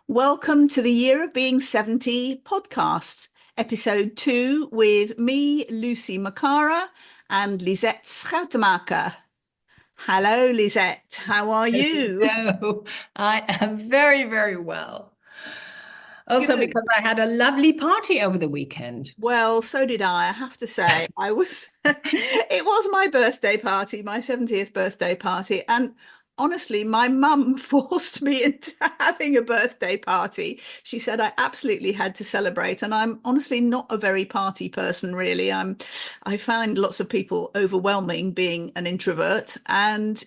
Welcome to the Year of Being 70 podcast, episode 2 with me, Lucy McCarraher, and Lisette Schuitemaker. Hello, Lisette. How are you? No, I am very, very well. Also, Good. because I had a lovely party over the weekend. Well, so did I. I have to say, it was my birthday party, my 70th birthday party. And honestly, my mum forced me into having a birthday party. She said I absolutely had to celebrate. And I'm honestly not a very party person, really. I find lots of people overwhelming being an introvert. And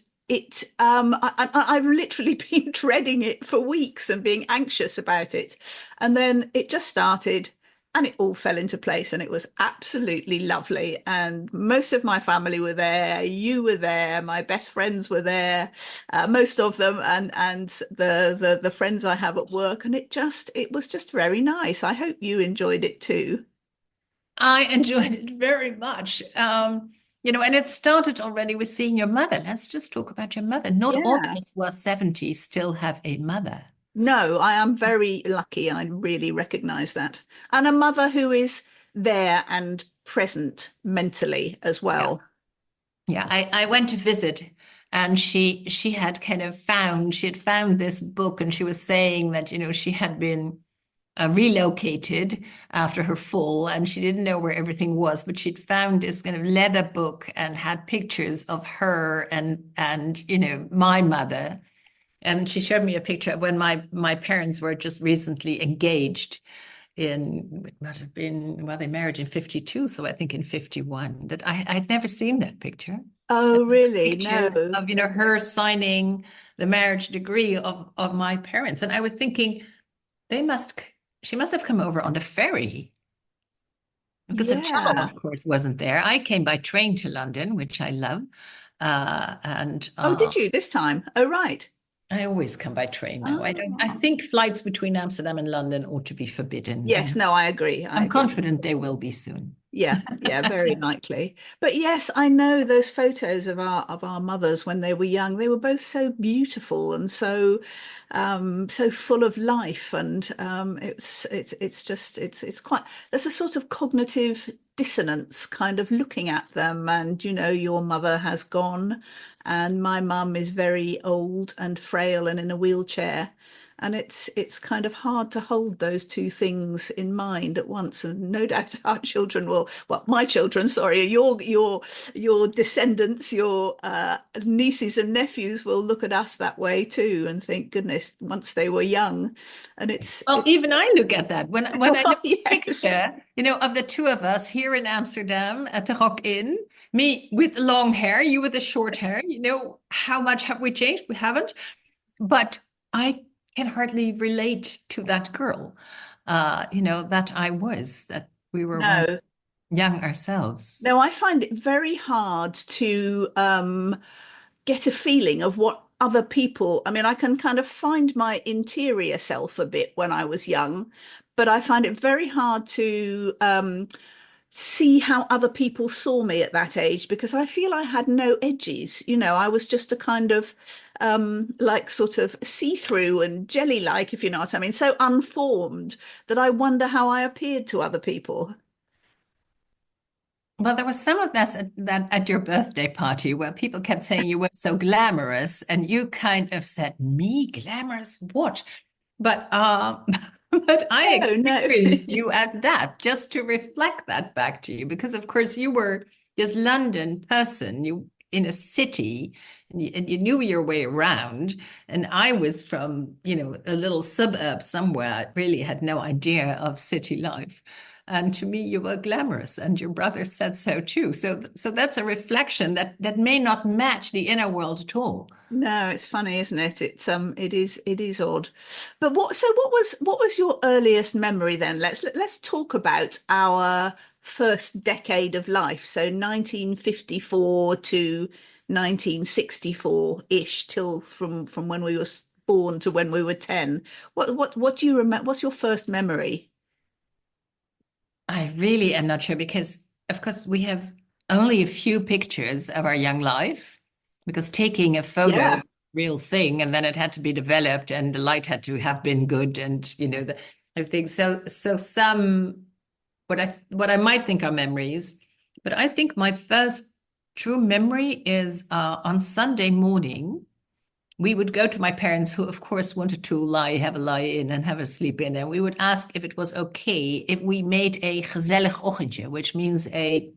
I've literally been dreading it for weeks and being anxious about it. And then it just started and it all fell into place and it was absolutely lovely. And most of my family were there, you were there, my best friends were there, most of them, and the friends I have at work. And it was just very nice. I hope you enjoyed it too. I enjoyed it very much. And it started already with seeing your mother. Let's just talk about your mother. Not all of Yeah. us who are 70 still have a mother. No, I am very lucky. I really recognize that. And a mother who is there and present mentally as Yeah. well. Yeah, I went to visit and she had she had found this book and she was saying that, she had been relocated after her fall and she didn't know where everything was, but she'd found this kind of leather book and had pictures of her and my mother. And she showed me a picture of when my parents were just recently engaged it must have been, well, they married in 52, so I think in 51, that I'd never seen that picture. Oh, really? No. Pictures of, her signing the marriage degree of my parents. And I was thinking, they must, she must have come over on the ferry because the tunnel, Yeah. of course, wasn't there. I came by train to London, which I love. And Oh, did you this time? Oh, right. I always come by train now. I Oh, think flights between Amsterdam and London ought to be forbidden. yes. No, I agree. I I'm agree. confident they will be soon. Yeah, yeah, very likely. But yes, I know those photos of our mothers when they were young. They were both so beautiful and so full of life. And it's just it's quite there's a sort of cognitive dissonance kind of looking at them. And your mother has gone, and my mum is very old and frail and in a wheelchair. And it's kind of hard to hold those two things in mind at once. And no doubt our children will, well, my children, sorry, your descendants, your nieces and nephews will look at us that way too and think, goodness, once they were young. And Well, even I look at that when I look well, at the yes. picture, of the two of us here in Amsterdam at the Rock Inn, me with long hair, you with the short hair. How much have we changed? We haven't, but I can hardly relate to that girl. That we were when No. young ourselves. No, I find it very hard to get a feeling of what other people, I mean, I can kind of find my interior self a bit when I was young, but I find it very hard to see how other people saw me at that age because I feel I had no edges. I was just a kind of like sort of see-through and jelly-like, if you know what I mean, so unformed that I wonder how I appeared to other people. Well, there was some of that at your birthday party where people kept saying you were so glamorous, and you kind of said, "Me glamorous? What?" But but I Oh, no. experienced you as that just to reflect that back to you because of course you were this London person, you in a city and you knew your way around. And I was from, a little suburb somewhere. I really had no idea of city life. And to me, you were glamorous, and your brother said so too. So that's a reflection that may not match the inner world at all. No, it's funny, isn't it? It is odd. But what was your earliest memory then? Let's talk about our first decade of life. So 1954 to 1964-ish till from when we were born to when we were 10. What do you remember? What's your first memory? I really am not sure because, of course, we have only a few pictures of our young life because taking a photo Yeah. real thing, and then it had to be developed, and the light had to have been good, and the everything. So some what I might think are memories, but I think my first true memory is on Sunday morning. We would go to my parents, who, of course, wanted to have a lie in and have a sleep in. And we would ask if it was okay if we made a gezellig ochtendje, which means a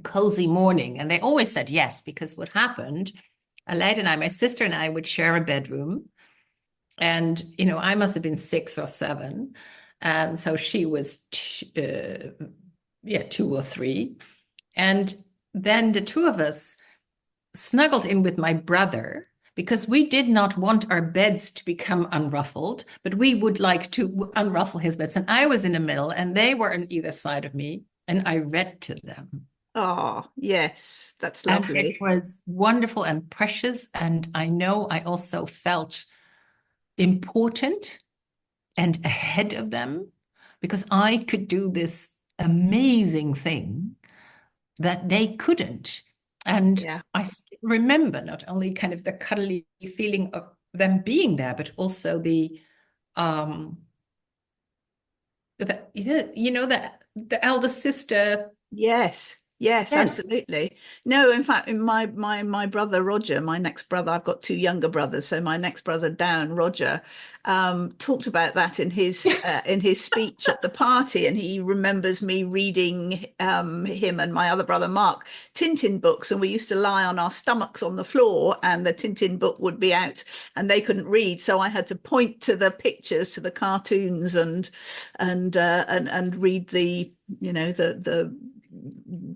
cozy morning. And they always said yes, because what happened, Aleid and I, my sister and I, would share a bedroom. And, I must have been 6 or 7. And so she was, yeah, 2 or 3. And then the two of us snuggled in with my brother because we did not want our beds to become unruffled, but we would like to unruffle his beds. And I was in the middle, and they were on either side of me, and I read to them. Oh, yes, that's And it lovely. was wonderful and precious. And I know I also felt important and ahead of them because I could do this amazing thing that they couldn't. And Yeah. I remember not only kind of the cuddly feeling of them being there, but also um the eldest sister. Yes, yes, Yes. absolutely. No, in fact, in my brother Roger, my next brother, I've got two younger brothers, so my next brother down, Roger, talked about that in his speech at the party, and he remembers me reading him and my other brother Mark Tintin books, and we used to lie on our stomachs on the floor, and the Tintin book would be out, and they couldn't read, so I had to point to the pictures, to the cartoons, and read the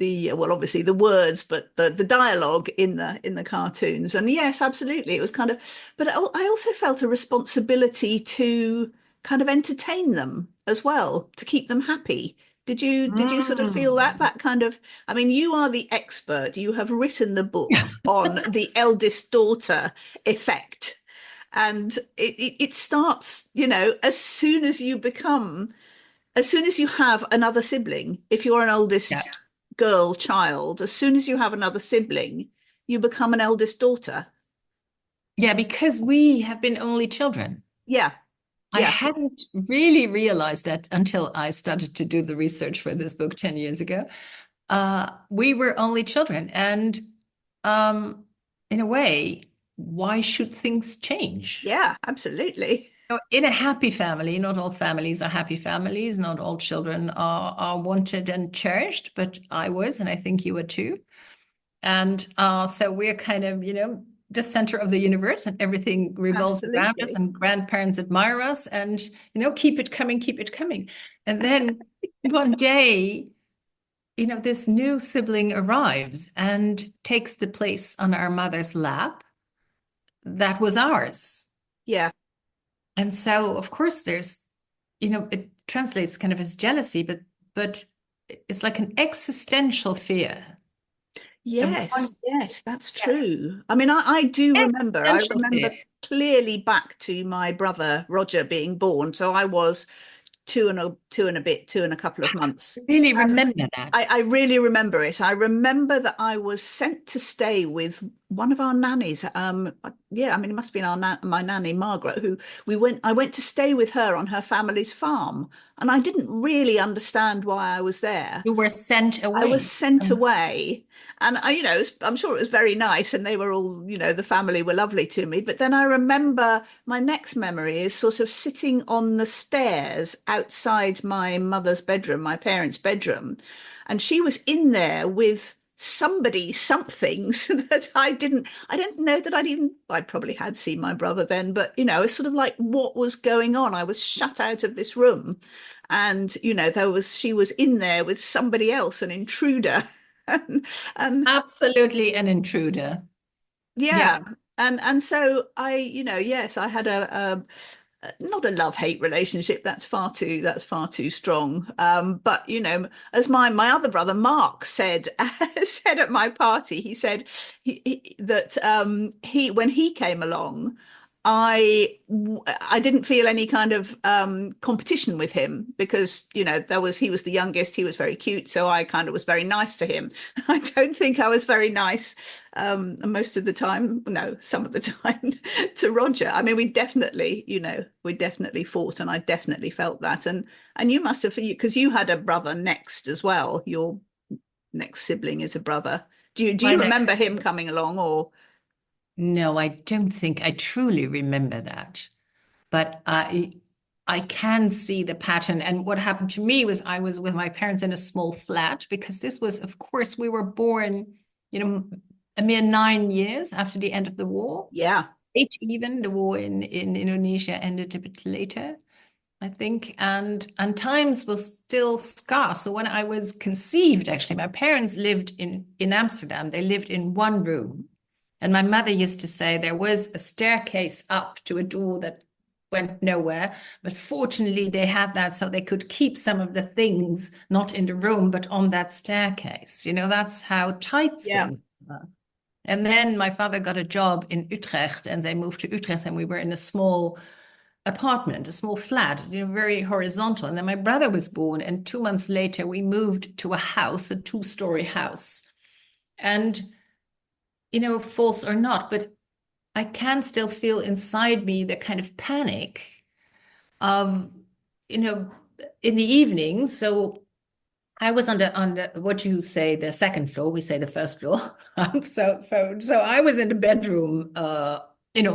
the well, obviously the words, but the dialogue in the cartoons. And yes, absolutely, it was kind of, but I also felt a responsibility to kind of entertain them as well, to keep them happy. Did you sort of feel that Mm. that kind of, I mean, you are the expert, you have written the book on the eldest daughter effect, and it starts, as soon as you have another sibling, if you're an Yeah. oldest girl child, as soon as you have another sibling, you become an eldest daughter. Yeah, because we have been only children. Yeah, I yeah, hadn't really realized that until I started to do the research for this book 10 years ago. We were only children. And in a way, why should things change? yeah, absolutely. In a happy family, not all families are happy families, not all children are wanted and cherished, but I was, and I think you were too. And so we're kind of, the center of the universe, and everything revolves around us, Absolutely. and grandparents admire us, and, keep it coming, keep it coming. And then one day, this new sibling arrives and takes the place on our mother's lap that was ours. Yeah. And so, of course, it translates kind of as jealousy, but it's like an existential fear. And Yes, one yes, that's true. I mean, I do remember, I existential fear. remember clearly back to my brother Roger being born. So I was two and a bit, 2 and a couple of months. Really And remember that. I really remember it. I remember that I was sent to stay with one of our nannies. Yeah, I mean, it must have been my nanny Margaret, who I went to stay with her on her family's farm, and I didn't really understand why I was there. You were sent I was away. sent away, and I'm sure it was very nice, and they were all, the family were lovely to me. But then I remember my next memory is sort of sitting on the stairs outside my mother's bedroom, my parents' bedroom, and she was in there with somebody, something that I don't know that I probably had seen my brother then, but it's sort of like what was going on. I was shut out of this room, and she was in there with somebody else, an intruder. And Absolutely an intruder. Yeah. yeah, and so yes, I had not a love-hate relationship. That's far too strong. But as my other brother Mark said said at my party, he said that he when he came along, I didn't feel any kind of competition with him because he was the youngest, he was very cute, so I kind of was very nice to him. I don't think I was very nice most of the time, no, some of the time to Roger. I mean, we definitely fought, and I definitely felt that. And you must have, because you had a brother next as well. Your next sibling is a brother. Do My you next, remember him coming along or? no, I don't think I truly remember that. But I can see the pattern. And what happened to me was I was with my parents in a small flat because this was, of course, we were born, you know, a mere 9 years after the end of the war. Yeah, Eight even. The war in Indonesia ended a bit later, I think. And times were still scarce. So when I was conceived, actually, my parents lived in Amsterdam. They lived in one room. And my mother used to say there was a staircase up to a door that went nowhere. But fortunately, they had that so they could keep some of the things not in the room, but on that staircase. That's how tight yeah, things were. And then my father got a job in Utrecht and they moved to Utrecht and we were in a small apartment, a small flat, very horizontal. And then my brother was born, and 2 months later, we moved to a house, a two-story house. And, false or not, but I can still feel inside me the kind of panic of, you know, in the evening. So I was on the what you say, the second floor. We say the first floor. So I was in the bedroom,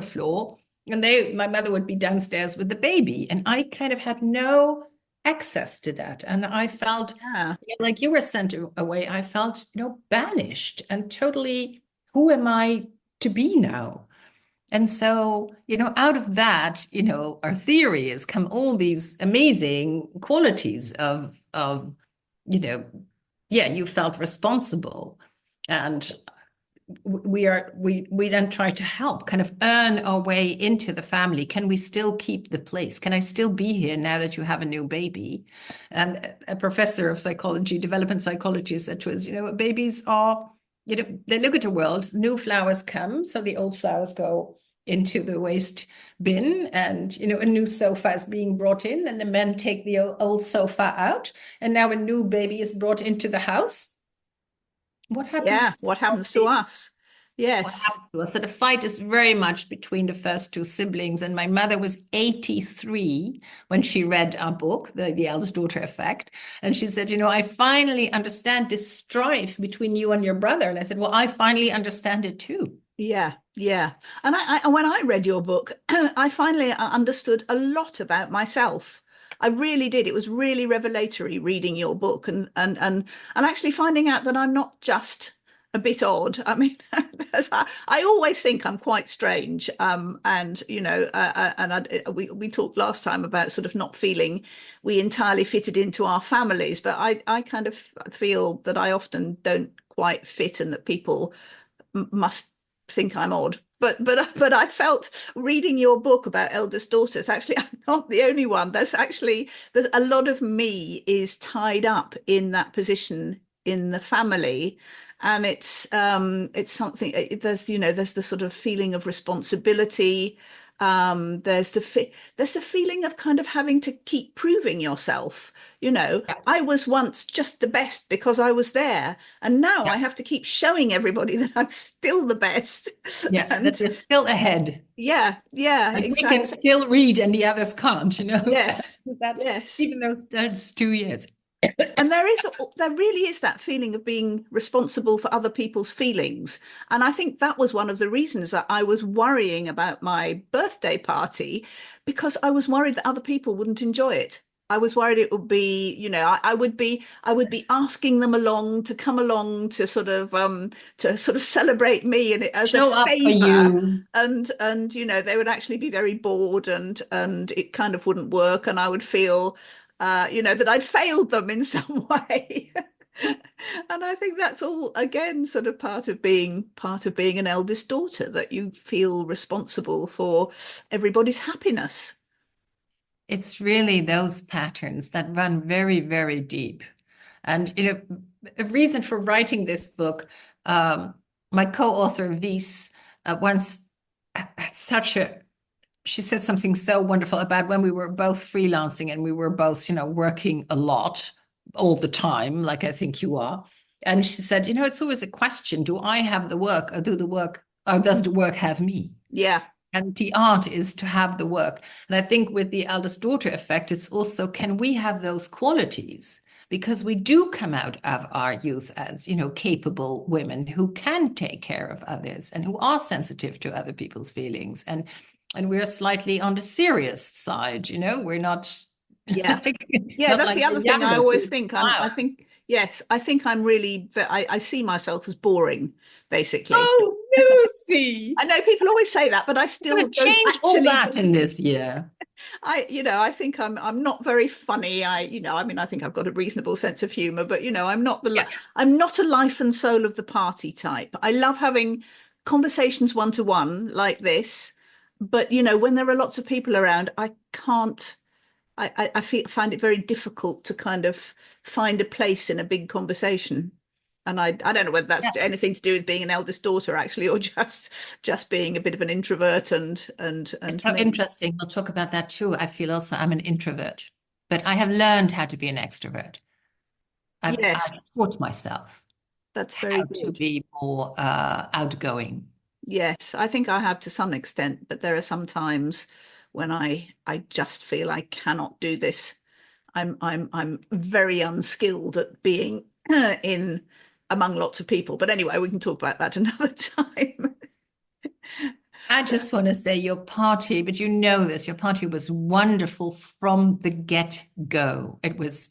floor, and my mother would be downstairs with the baby, and I kind of had no access to that, and I felt yeah, like you were sent away. I felt, banished and totally. Who am I to be now? And so, out of that, our theory has come all these amazing qualities of, you know, yeah, you felt responsible. And we then try to help kind of earn our way into the family. Can we still keep the place? Can I still be here now that you have a new baby? And a professor of psychology, development psychology, said to us, babies are, they look at the world, new flowers come, so the old flowers go into the waste bin, and a new sofa is being brought in, and the men take the old sofa out, and now a new baby is brought into the house. What yeah. happens to What our happens to baby? us? What Yes, happens to us? So the fight is very much between the first two siblings. And my mother was 83 when she read our book, the Eldest Daughter Effect. And she said, I finally understand this strife between you and your brother. And I said, well, I finally understand it too. yeah, yeah. And when I read your book, I finally understood a lot about myself. I really did. It was really revelatory reading your book and actually finding out that I'm not just a bit odd. I mean, I always think I'm quite strange. And we talked last time about sort of not feeling we entirely fitted into our families, but I kind of feel that I often don't quite fit, and that people must think I'm odd. But I felt reading your book about eldest daughters, actually I'm not the only one. There's a lot of me is tied up in that position in the family. And it's something, there's the sort of feeling of responsibility. There's the feeling of kind of having to keep proving yourself. Yeah. I was once just the best because I was there, and now I Yeah. have to keep showing everybody that I'm still the best. Yeah. That And we're still ahead. yeah, yeah, Like we can exactly. still read and the others can't, Yes, that yes. even though that's 2 years. And there really is that feeling of being responsible for other people's feelings. And I think that was one of the reasons that I was worrying about my birthday party, because I was worried that other people wouldn't enjoy it. I was worried it would be, I would be asking them along to come along to sort of celebrate me and as a Show up for favor. you. And they would actually be very bored, and it kind of wouldn't work, and I would feel that I'd failed them in some way. And I think that's all again sort of part of being an eldest daughter, that you feel responsible for everybody's happiness. It's really those patterns that run very, very deep. And, a reason for writing this book, my co-author, Wies, once had such a she said something so wonderful about when we were both freelancing and we were both, working a lot all the time, like I think you are. And she said, it's always a question, do I have the work or does the work have me? Yeah, And the art is to have the work. And I think with the eldest daughter effect, it's also, can we have those qualities? Because we do come out of our youth as, capable women who can take care of others and who are sensitive to other people's feelings. And we're slightly on the serious side, we're not yeah. like, Yeah, not that's like the the other thing I youngest always who think. I smile. think, yes, I think I'm really, I see myself as boring, basically. Oh, Lucy, I know people always say that, but I I'm still gonna don't change all actually that in believe. this year. I think I'm not very funny. I mean, I think I've got a reasonable sense of humor, but Yeah. I'm not a life and soul of the party type. I love having conversations one to one like this, but when there are lots of people around, I can't. Find it very difficult to kind of find a place in a big conversation. And I don't know whether that's anything to do with being an eldest daughter actually, or just being a bit of an introvert It's and so maybe interesting. We'll talk about that too. I feel also I'm an introvert, but I have learned how to be an extrovert. yes, I've taught myself that's very how to good. be more outgoing. Yes, I think I have to some extent, but there are some times when I just feel I cannot do this. I'm very unskilled at being in among lots of people. But anyway, we can talk about that another time. I just want to say your party, but you know this, your party was wonderful from the get-go. It was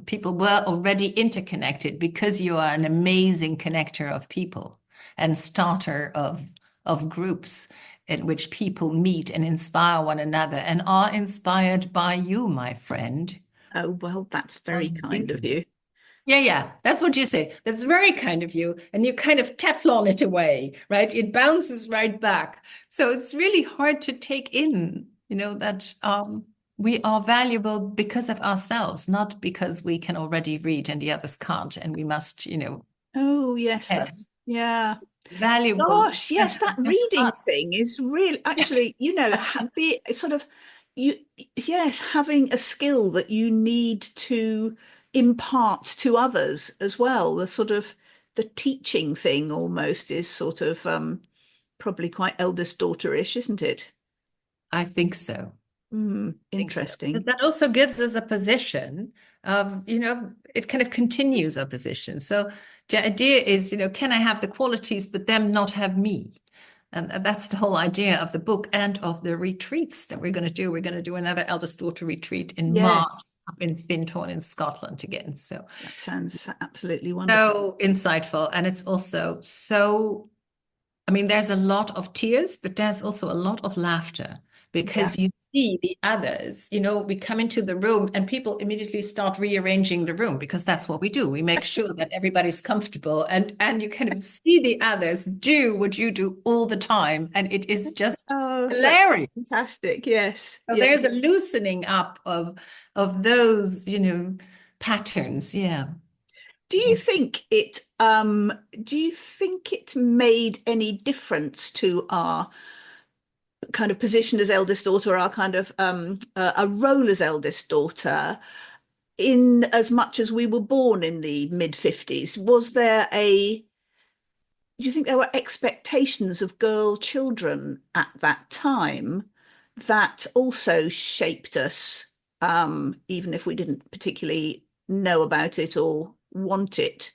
people were already interconnected because you are an amazing connector of people and starter of groups in which people meet and inspire one another and are inspired by you, my friend. Oh, well, that's very On kind of you. you. Yeah, yeah, that's what you say. That's very kind of you. And you kind of Teflon it away, right? It bounces right back. So it's really hard to take in, that we are valuable because of ourselves, not because we can already read and the others can't. And we must, Oh, yes, have that's yeah. valuable Gosh, yes, that reading thing us. is really actually, be sort of you yes, having a skill that you need to impart to others as well. The sort of the teaching thing almost is sort of probably quite eldest daughter-ish, isn't it? I think so. Think so. But Interesting. that also gives us a position of, it kind of continues our position. So the idea is, can I have the qualities, but them not have me? And that's the whole idea of the book and of the retreats that we're going to do. We're going to do another eldest daughter retreat in March Yes, up in Fintorn in Scotland again. that sounds absolutely wonderful. So insightful. And it's also so I mean, there's a lot of tears, but there's also a lot of laughter Yeah. because you see the others. We come into the room and people immediately start rearranging the room because that's what we do. We make sure that everybody's comfortable and you kind of see the others do what you do all the time. And it is just Oh, that's hilarious. fantastic. Yes. So Yeah. there's a loosening up of those, patterns. Yeah. Do you think it made any difference to our kind of position as eldest daughter, our kind of a role as eldest daughter, in as much as we were born in the mid 50s? Do you think there were expectations of girl children at that time that also shaped us, even if we didn't particularly know about it or want it?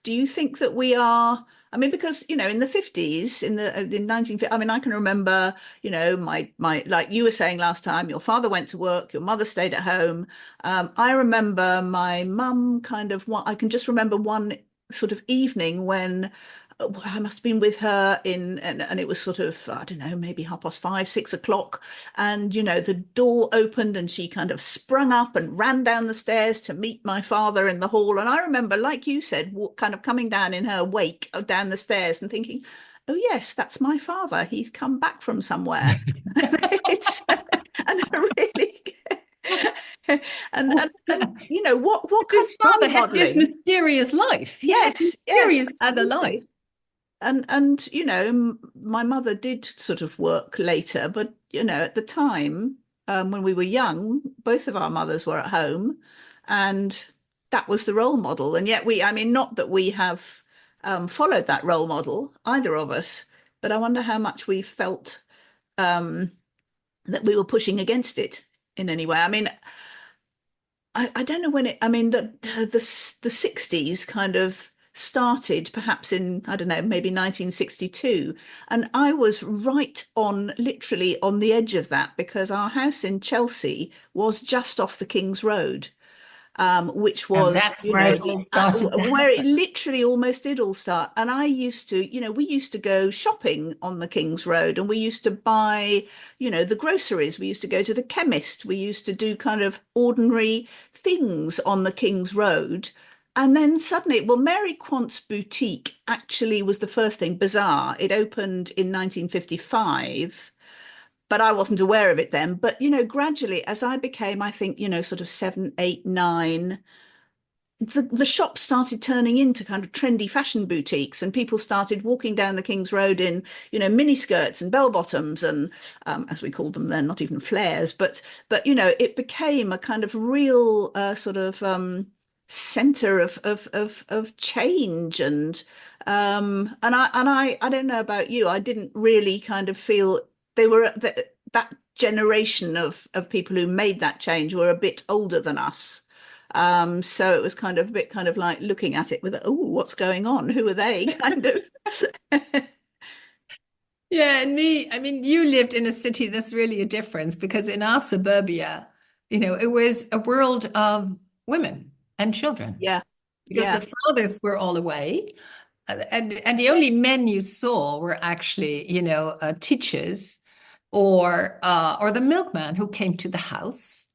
Do you think that we are? I mean, because in the 50s, in 1950, I mean, I can remember, my like you were saying last time, your father went to work, your mother stayed at home. I remember my mum kind of what I can just remember one sort of evening when I must have been with her and it was sort of, I don't know, maybe 5:30, 6 o'clock. And, the door opened and she kind of sprung up and ran down the stairs to meet my father in the hall. And I remember, like you said, kind of coming down in her wake down the stairs and thinking, oh, yes, that's my father. He's come back from somewhere. It's, and I really, what kind of His role father had this modeling? mysterious life. He had Yes, yes, mysterious other life. absolutely. And my mother did sort of work later, but at the time, when we were young, both of our mothers were at home, and that was the role model. And yet I mean, not that we have followed that role model, either of us, but I wonder how much we felt um, that we were pushing against it in any way. I mean, I don't know when I mean, the 60s kind of started perhaps in, I don't know, maybe 1962. And I was right on, literally on the edge of that because our house in Chelsea was just off the King's Road, which And was, that's where it all started to where it happen. literally almost did all start. And I used to, we used to go shopping on the King's Road and we used to buy, the groceries. We used to go to the chemist. We used to do kind of ordinary things on the King's Road. And then suddenly, well, Mary Quant's boutique actually was the first thing, bizarre. It opened in 1955, but I wasn't aware of it then. But, gradually as I became, I think, sort of 7, 8, 9, the shops started turning into kind of trendy fashion boutiques and people started walking down the King's Road in, mini skirts and bell bottoms and, as we called them then, not even flares, but, it became a kind of real sort of center of change and I don't know about you, I didn't really kind of feel they were that generation of people who made that change were a bit older than us. So it was kind of a bit kind of like looking at it with, oh, what's going on? Who are they? Kind of. Yeah, and me, I mean, you lived in a city that's really a difference because in our suburbia, it was a world of women and children Yeah, because yeah. the fathers were all away. And the only men you saw were actually, teachers or the milkman who came to the house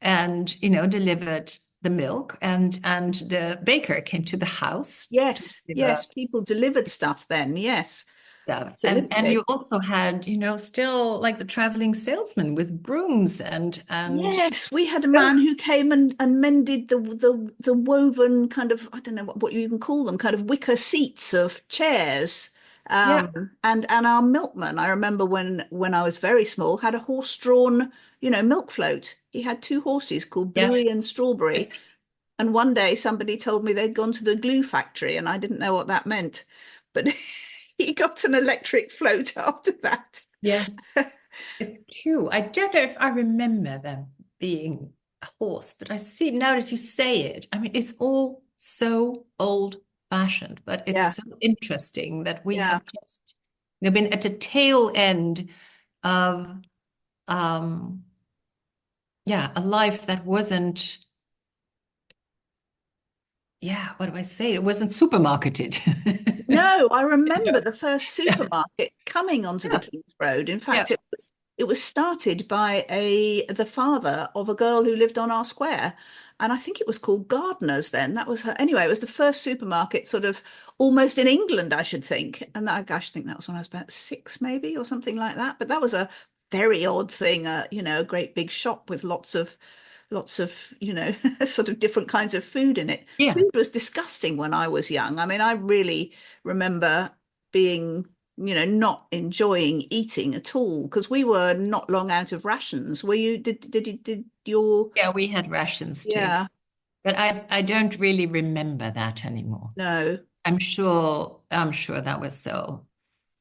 and, delivered the milk and the baker came to the house to Yes, deliver yes. People delivered stuff then. Yes, stuff. And absolutely. you also had, still like the traveling salesman with brooms and Yes, we had a man those, who came and mended the woven kind of, I don't know what you even call them, kind of wicker seats of chairs. yeah, And our milkman, I remember when I was very small, had a horse-drawn, milk float. He had two horses called yeah, Bluey and Strawberry. yes, And one day somebody told me they'd gone to the glue factory, and I didn't know what that meant. But he got an electric float after that. yes. It's true. I don't know if I remember them being a horse, but I see now that you say it. I mean, it's all so old-fashioned, but it's Yeah, so interesting that we yeah. have just, been at the tail end of, um, yeah, a life that wasn't, yeah, what do I say? It wasn't supermarketed. No, I You remember know? the first Yeah, supermarket coming onto the yeah, King's Road. In yeah, fact, it was started by the father of a girl who lived on our square. And I think it was called Gardeners then. That was her. Anyway, it was the first supermarket sort of almost in England, I should think. And that, gosh, I think that was when I was about 6, maybe, or something like that. But that was a very odd thing, a great big shop with lots of, sort of different kinds of food in it. yeah. Food was disgusting when I was young. I mean, I really remember being, not enjoying eating at all because we were not long out of rations. Were you, did your, Yeah, we had rations too, yeah, but I don't really remember that anymore. no. I'm sure that was so.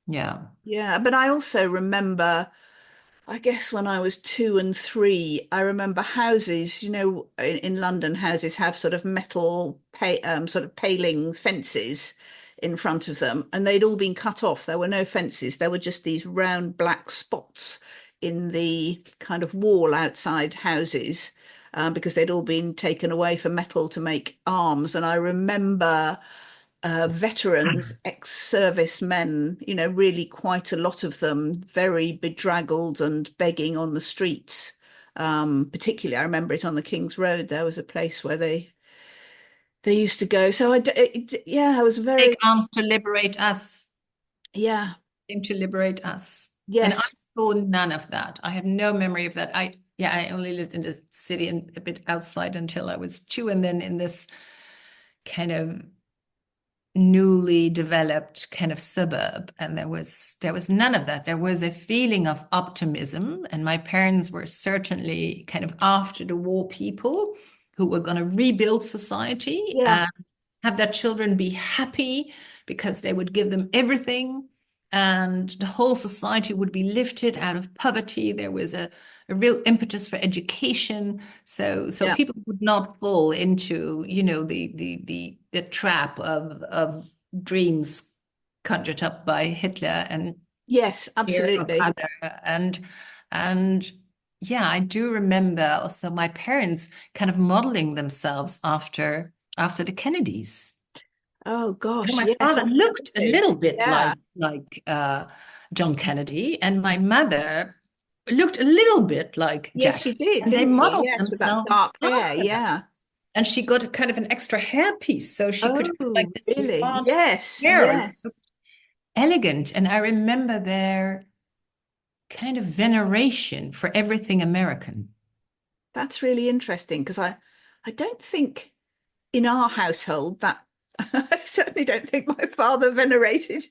Yeah. Yeah, but I also remember I guess when I was 2 and 3, I remember houses, in London, houses have sort of metal sort of paling fences in front of them, and they'd all been cut off. There were no fences. There were just these round black spots in the kind of wall outside houses, because they'd all been taken away for metal to make arms. And I remember veterans, ex-service men, really quite a lot of them very bedraggled and begging on the streets. Particularly, I remember it on the King's Road. There was a place where they used to go. So yeah, I was Take very, arms to liberate us, yeah, came to liberate us. And I yes, saw none of that. I have no memory of that. I only lived in the city and a bit outside until I was 2, and then in this kind of newly developed kind of suburb, and there was none of that. There was a feeling of optimism, and my parents were certainly kind of after the war people who were going to rebuild society Yeah. and have their children be happy because they would give them everything, and the whole society would be lifted out of poverty. There was a real impetus for education, so Yeah. people would not fall into, the trap of dreams conjured up by Hitler and Yes, fear of absolutely. other. And yeah, I do remember also my parents kind of modeling themselves after the Kennedys. Oh gosh, My yes, father looked a absolutely. little bit Yeah. like John Kennedy, and my mother looked a little bit like Yes, Jack, she did, and they didn't she? modeled Yes, with that themselves dark hair. after that. Yeah. And she got a kind of an extra hairpiece, so she could have like Oh, this really? bouffant Yes, hair, and it yes. looked elegant. And I remember their kind of veneration for everything American. That's really interesting because I don't think in our household that I certainly don't think my father venerated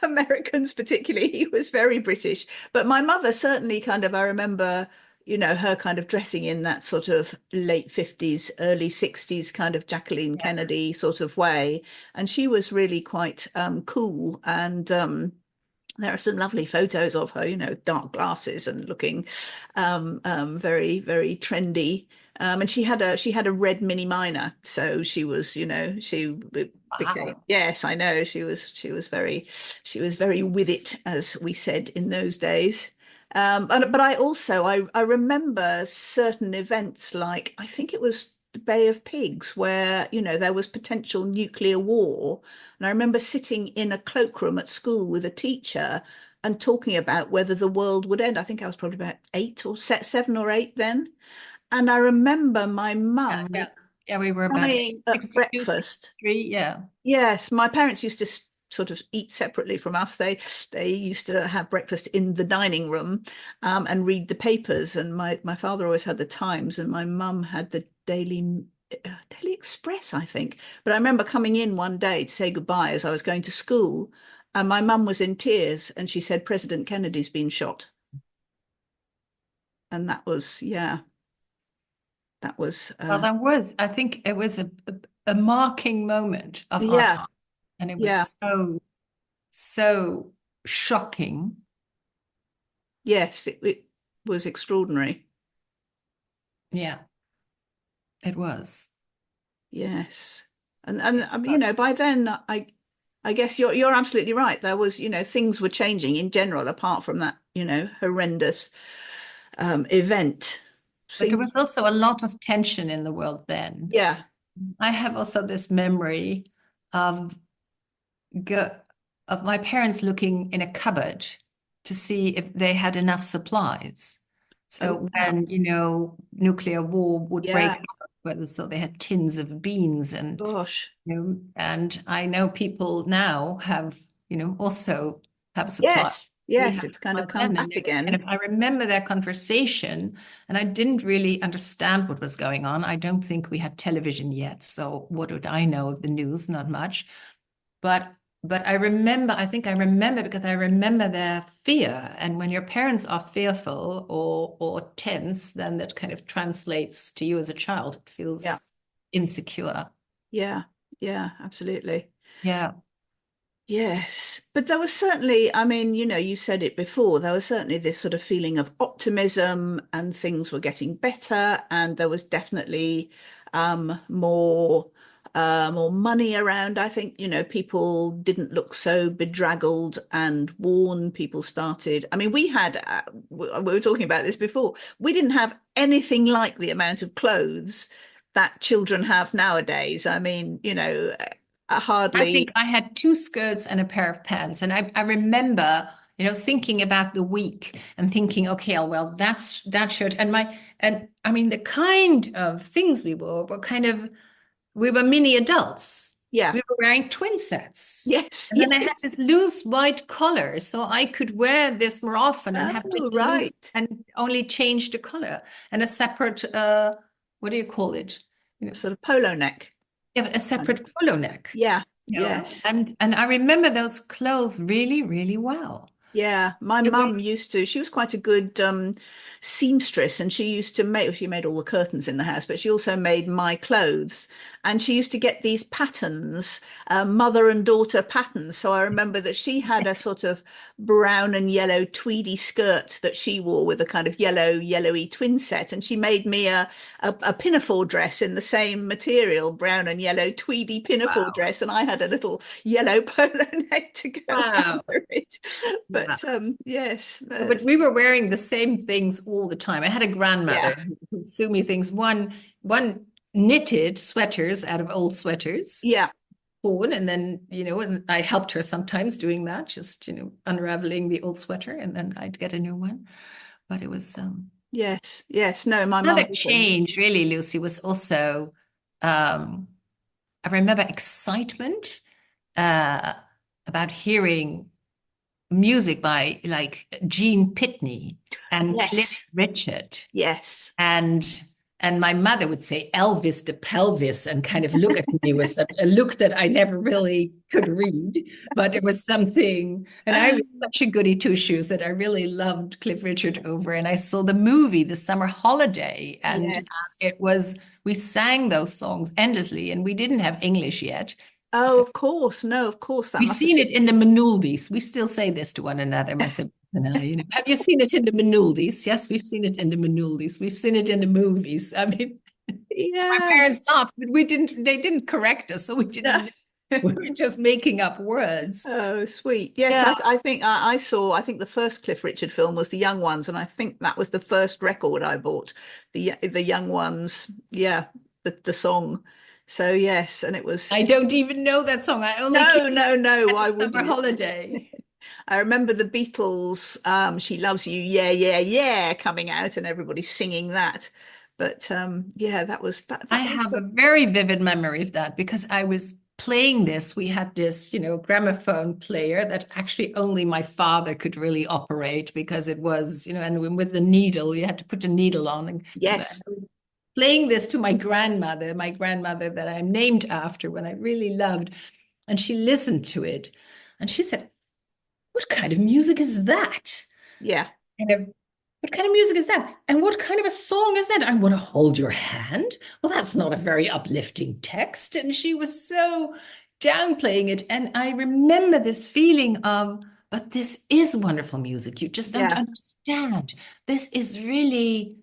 Americans particularly. He was very British, but my mother certainly kind of, I remember, her kind of dressing in that sort of late 50s, early 60s kind of Jacqueline Yeah. Kennedy sort of way. And she was really quite cool and there are some lovely photos of her, dark glasses and looking very, very trendy. And she had a red Mini Minor, so she was, she became. Wow. Yes, I know she was very with it, as we said in those days. But I remember certain events like I think it was the Bay of Pigs where there was potential nuclear war, and I remember sitting in a cloakroom at school with a teacher and talking about whether the world would end. I think I was probably about 7 or 8 then. And I remember my Yeah, mum yeah. Yeah, we were about crying at 62, breakfast. 63. Yeah. Yes, my parents used to sort of eat separately from us. They used to have breakfast in the dining room and read the papers. And my father always had the Times, and my mum had the Daily Express, I think. But I remember coming in one day to say goodbye as I was going to school, and my mum was in tears, and she said President Kennedy's been shot. And that was, yeah, that was, Well, I think it was a marking moment of our yeah, time. And it yeah, was so shocking. yes, it was extraordinary. Yeah, it was. Yes. It was. By then I guess you're absolutely right. There was, things were changing in general apart from that, horrendous event. But there Things, was also a lot of tension in the world then. yeah, I have also this memory of go of my parents looking in a cupboard to see if they had enough supplies. oh So wow. when, nuclear war would break Yeah, out, whether so they had tins of beans and gosh. and I know people now have, also have supply. Yes, We yes, have it's kind of supplies come then, and back they were kind again. of, I remember their conversation, and I didn't really understand what was going on. I don't think we had television yet, so what would I know of the news? Not much. But I think I remember because I remember their fear. And when your parents are fearful or tense, then that kind of translates to you as a child. It Yeah, feels insecure. yeah, yeah, absolutely. Yeah. Yes, but there was certainly, I mean, you said it before, there was certainly this sort of feeling of optimism and things were getting better, and there was definitely more money around. I think, people didn't look so bedraggled and worn. People started, I mean, we were talking about this before, we didn't have anything like the amount of clothes that children have nowadays. I mean, I think hardly. I had two skirts and a pair of pants. And I remember, thinking about the week and thinking, okay, oh, well, that's that shirt. And I mean, the kind of things we wore kind of, we were mini adults. Yeah. We were wearing twin sets. Yes. And then I had Yes. this loose white collar, so I could wear this more often and have Oh, just a loose right. and only change the color and a separate, what do you call it? Sort of polo neck. Yeah, a Kind of. separate polo neck. Yeah. No. Yes. And I remember those clothes really, really well. Yeah, my It mum was used to, she was quite a good seamstress and she used to make, well, she made all the curtains in the house, but she also made my clothes. And she used to get these patterns, mother and daughter patterns. So I remember that she had a sort of brown and yellow tweedy skirt that she wore with a kind of yellowy twin set. And she made me a pinafore dress in the same material, brown and yellow tweedy pinafore wow. dress. And I had a little yellow polo neck to go Wow. under it. Yeah. But yes, But we were wearing the same things all the time. I had a yeah, grandmother who'd sew me things. One knitted sweaters out of old sweaters, yeah, torn, and then, and I helped her sometimes doing that, just, unraveling the old sweater, and then I'd get a new one. But it was yes, yes. No, my mum another also used. change, really, Lucy, was also um, I remember excitement uh, about hearing music by like Gene Pitney and Cliff Yes, Richard. yes. And and my mother would say Elvis the pelvis and kind of look at me with a look that I never really could read, but it was something. And I was such a goody two shoes that I really loved Cliff Richard over. And I saw the movie The Summer Holiday, and Yes. it was we sang those songs endlessly, and we didn't have English yet. Oh, So of course. No, of course. That we've must have seen suited it in the Manoldies. We still say this to one another, my siblings and I. Have you seen it in the Manoldies? Yes, we've seen it in the Manoldies. We've seen it in the movies. I mean, my Yeah. parents laughed, but we didn't. They didn't correct us, so we didn't. We were just making up words. Oh, sweet. Yes, Yeah, I think I saw, I think the first Cliff Richard film was The Young Ones, and I think that was the first record I bought. The Young Ones. Yeah, the song. So yes, and it was I don't even know that song. I only came no, no, no. at the Why would summer you? holiday. I remember the Beatles, She Loves You, Yeah, Yeah, Yeah, coming out and everybody singing that. But yeah, I that was have a very vivid memory of that because I was playing this. We had this, gramophone player that actually only my father could really operate because it was, and with the needle, you had to put a needle on. And yes, I was playing this to my grandmother that I'm named after, when I really loved. And she listened to it and she said, "What kind of music is that?" yeah, Kind of, what kind of music is that? And what kind of a song is that? I want to hold your hand. Well, that's not a very uplifting text. And she was so downplaying it. And I remember this feeling of, but this is wonderful music. You just don't yeah. understand. This is really,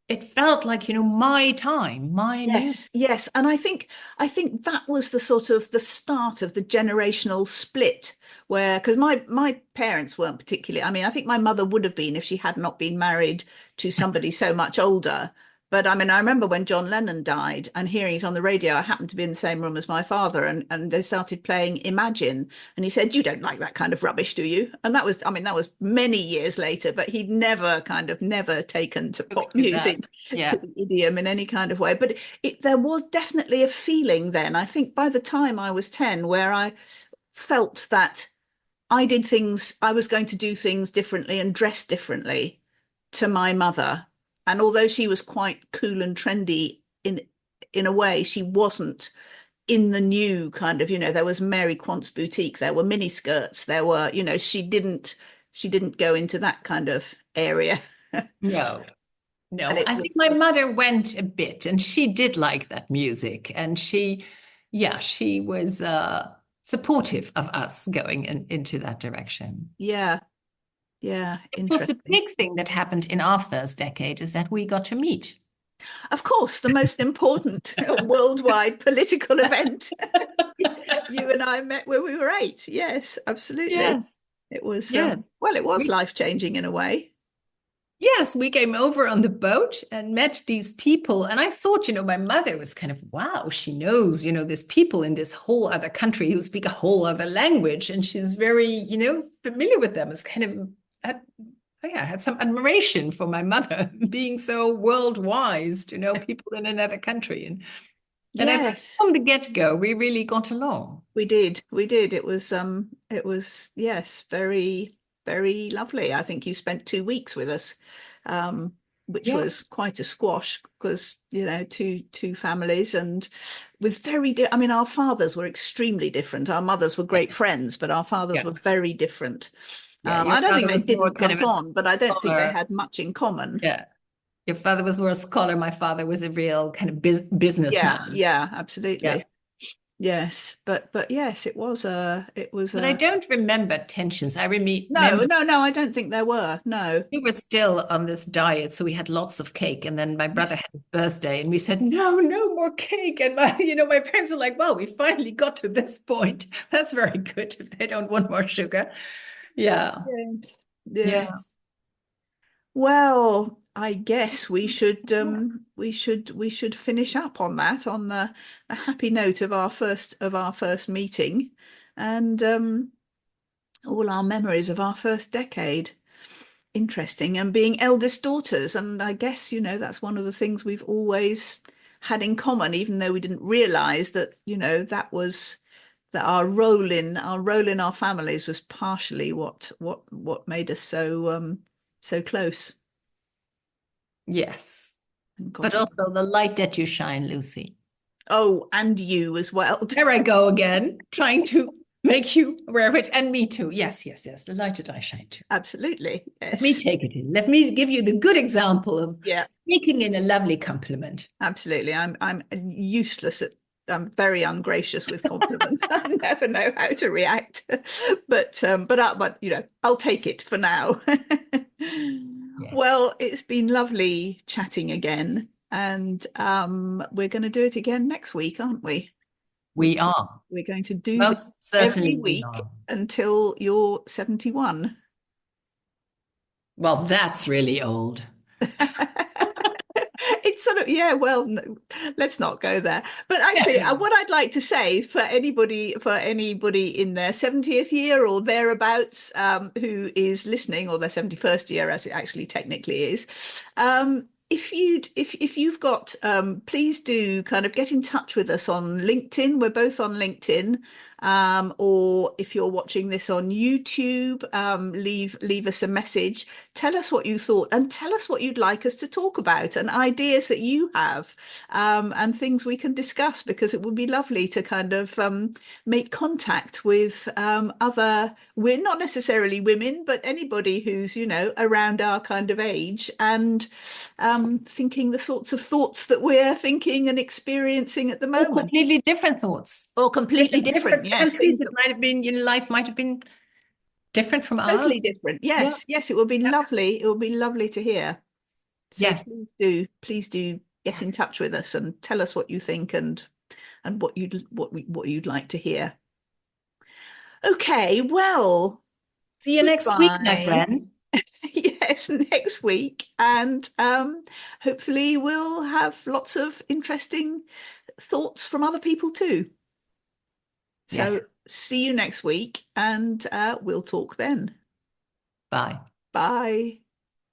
it felt like, my time, my music. Yes, yes. And I think that was the sort of the start of the generational split where because my parents weren't particularly, I mean, I think my mother would have been if she had not been married to somebody so much older. But I mean, I remember when John Lennon died and hearing he's on the radio, I happened to be in the same room as my father and they started playing Imagine. And he said, "You don't like that kind of rubbish, do you?" And that was, I mean, that was many years later, but he'd never kind of never taken to Look pop at that. music to Yeah. the idiom in any kind of way. But there was definitely a feeling then, I think by the time I was 10, where I felt that I was going to do things differently and dress differently to my mother. And although she was quite cool and trendy in a way, she wasn't in the new kind of, there was Mary Quant's boutique, there were mini skirts, there were, she didn't go into that kind of area. No. And No, it I think was my mother went a bit and she did like that music. And she was supportive of us going into that direction. yeah, yeah, Of course, the interesting. big thing that happened in our first decade is that we got to meet. Of course, the most important worldwide political event. You and I met when we were 8. Yes, absolutely. Yes, It was yes. well, it was We, life-changing in a way. yes, we came over on the boat and met these people. And I thought, my mother was kind of, wow, she knows, there's people in this whole other country who speak a whole other language. And she's very, familiar with them. It's kind of, uh, yeah, I had some admiration for my mother being so world wise to know people in another country. And I think Yes, from the get-go, we really got along. we did. We did. It was yes, very, very lovely. I think you spent 2 weeks with us. Um, which Yeah. was quite a squash because, two families and with I mean, our fathers were extremely different. Our mothers were great friends, but our fathers Yeah. were very different. Yeah. Your I don't think father they was more didn't kind of get a on, but I don't think they scholar. had much in common. Yeah. Your father was more a scholar. My father was a real kind of Yeah, businessman. yeah, Yeah. absolutely. Yes, but yes, it was But I a don't remember tensions. I no, remember no, no, I don't think there were. No. we were still on this diet, so we had lots of cake. And then my brother had his birthday, and we said, "No, no more cake." And my parents are like, "Well, we finally got to this point. That's very good if they don't want more sugar." Yeah, Yes. yeah, Yes. Well, I guess we should finish up on that on the happy note of our first meeting and all our memories of our first decade. Interesting. And being eldest daughters. And I guess, that's one of the things we've always had in common, even though we didn't realize that, that our role in our families was partially what made us so close yes. and But got on. also the light that you shine, Lucy. Oh, and you as well. There I go again, trying to make you aware of it, and me too. Yes, yes, yes. The light that I shine too. Absolutely. Let me Yes. take it in. Let me give you the good example of Yeah, taking in a lovely compliment. absolutely. I'm useless at I'm very ungracious with compliments. I never know how to react. But I'll take it for now. Yeah, Well, it's been lovely chatting again, and we're going to do it again next week, aren't we? We're we are. we're going to do this Most every certainly we week are. until you're 71. Well, that's really old. It's sort of, yeah, well, no, let's not go there. But actually, what I'd like to say for anybody in their 70th year or thereabouts, who is listening, or their 71st year, as it actually technically is, if you've got, please do kind of get in touch with us on LinkedIn. We're both on LinkedIn. Or if you're watching this on YouTube, leave us a message. Tell us what you thought and tell us what you'd like us to talk about and ideas that you have, and things we can discuss, because it would be lovely to kind of make contact with we're not necessarily women, but anybody who's, around our kind of age and thinking the sorts of thoughts that we're thinking and experiencing at the Or moment. completely different thoughts. Or With completely a different, different yes, fancies, things it that might have been, your life might have been different from totally ours. different. Yeah. Yes, yes, it would be Yeah. lovely. It would be lovely to hear. So Yes. please do get in Yes. touch with us and tell us what you think and what you'd like to hear. Okay, well, See you next week, my goodbye. friend. Yes, next week, and hopefully we'll have lots of interesting thoughts from other people too. Yes. So see you next week, and we'll talk then. Bye. Bye.